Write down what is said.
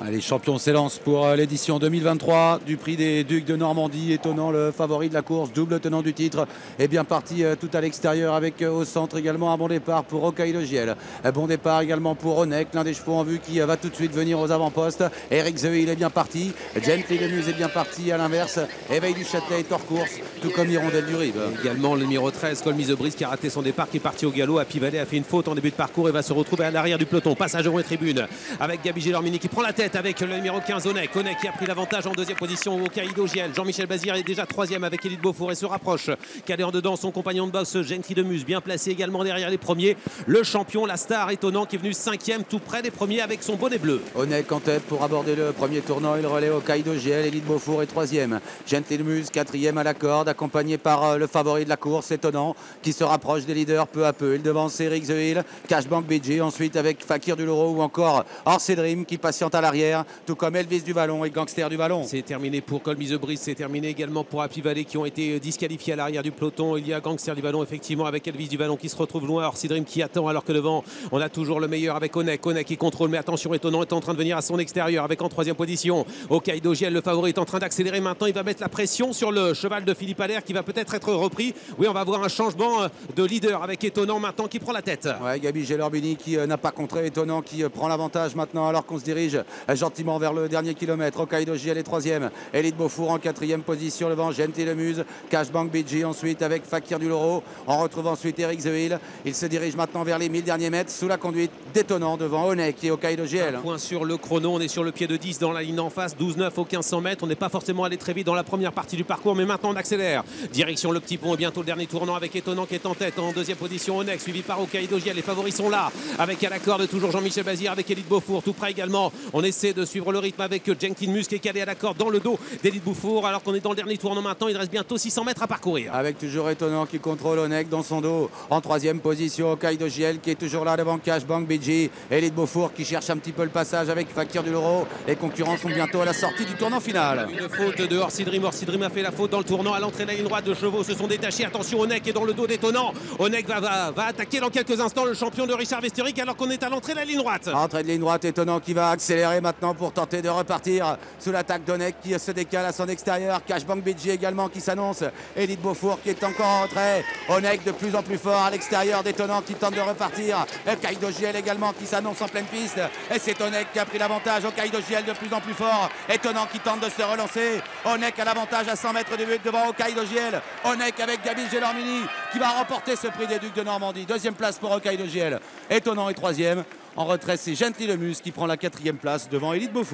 Allez, champion s'élance pour l'édition 2023 du prix des Ducs de Normandie. Étonnant, le favori de la course, double tenant du titre, est bien parti tout à l'extérieur avec au centre également un bon départ pour Hokkaido Giel. Bon départ également pour Onek, l'un des chevaux en vue qui va tout de suite venir aux avant-postes. Eric Zeu, il est bien parti. Gently de Muse est bien parti à l'inverse. Éveil du Châtelet est hors course, tout comme Hirondelle du Rive. Également le numéro 13, Col Mise Brise, qui a raté son départ, qui est parti au galop. Happy Valley a fait une faute en début de parcours et va se retrouver à l'arrière du peloton. Passage devant les tribunes avec Gabi Gelormini qui prend la tête avec le numéro 15 Onek. Onek qui a pris l'avantage en deuxième position au Hokkaido Giel. Jean-Michel Bazir est déjà troisième avec Élite Beaufour et se rapproche. Calé en dedans son compagnon de boxe Gentry de Muse, bien placé également derrière les premiers. Le champion, la star étonnant, qui est venu cinquième tout près des premiers avec son bonnet bleu. Onek en tête pour aborder le premier tournant. Il relaie Hokkaido Giel. Élite Beaufour est troisième. Gently de Muse quatrième à la corde, accompagné par le favori de la course, étonnant, qui se rapproche des leaders peu à peu. Il devance Eric Zeuil, Cashbank BG, ensuite avec Fakir du Loro ou encore Orsi Dream qui patiente à l'arrière, tout comme Elvis du Vallon et Gangster du Vallon. C'est terminé pour Col Mise Brise, c'est terminé également pour Happy Valley qui ont été disqualifiés à l'arrière du peloton. Il y a Gangster du Vallon effectivement avec Elvis du Vallon qui se retrouve loin. Orsi Dream qui attend alors que devant on a toujours le meilleur avec Onek. Onek qui contrôle, mais attention, étonnant est en train de venir à son extérieur avec en troisième position Hokkaido Giel. Le favori est en train d'accélérer maintenant. Il va mettre la pression sur le cheval de Philippe Allaire qui va peut-être être repris. Oui, on va voir un changement de leader avec Étonnant maintenant qui prend la tête. Ouais, Gabi Gelormini qui n'a pas contré, Étonnant qui prend l'avantage maintenant alors qu'on se dirige gentiment vers le dernier kilomètre. Hokkaido Giel est troisième, Élite Beaufour en quatrième position devant Gently de Muse, Cashbank BG ensuite avec Fakir du Loro. On retrouve ensuite Eric Zeuil. Il se dirige maintenant vers les 1000 derniers mètres sous la conduite d'Étonnant devant Onek et Hokkaido Giel. Point sur le chrono, on est sur le pied de 10 dans la ligne en face, 12-9 au 1500 mètres. On n'est pas forcément allé très vite dans la première partie du parcours, mais maintenant on accélère. Direction le petit pont et bientôt le dernier tournant avec Étonnant qui est en tête. En deuxième position Onek, suivi par Hokkaido Giel. Les favoris sont là avec à la corde toujours Jean-Michel Bazir avec Élite Beaufour tout près également. On essaie de suivre le rythme avec Jenkins Mus qui est calé à la corde dans le dos d'Élite Beaufour alors qu'on est dans le dernier tournant maintenant. Il reste bientôt 600 mètres à parcourir. Avec toujours Étonnant qui contrôle Onek dans son dos. En troisième position Hokkaido Giel qui est toujours là devant Cashbank BG. Élite Beaufour qui cherche un petit peu le passage avec Fakir du Loro. Les concurrents sont bientôt à la sortie du tournant final. Une faute de Orsi Dream. Orsi Dream a fait la faute dans le tournant. À l'entrée de la ligne droite, de chevaux se sont détachés. Attention, Onek est dans le dos d'Étonnant. Onek va attaquer dans quelques instants le champion de Richard Vestéric alors qu'on est à l'entrée de la ligne droite. Entrée de ligne droite, Étonnant qui va accélérer maintenant pour tenter de repartir sous l'attaque d'Onek qui se décale à son extérieur. Cashbank BG également qui s'annonce. Élite Beaufour qui est encore en retrait. Onek de plus en plus fort à l'extérieur d'Étonnant qui tente de repartir. Hokkaido Giel également qui s'annonce en pleine piste. Et c'est Onek qui a pris l'avantage. Hokkaido Giel de plus en plus fort. Étonnant qui tente de se relancer. Onek a l'avantage à 100 mètres du but devant Hokkaido Giel. Onek avec Gabi Gelormini qui va remporter ce prix des Ducs de Normandie. Deuxième place pour Hokkaido Giel. Étonnant est troisième. En retrait, c'est Gently de Muse qui prend la quatrième place devant Élite Beaufour.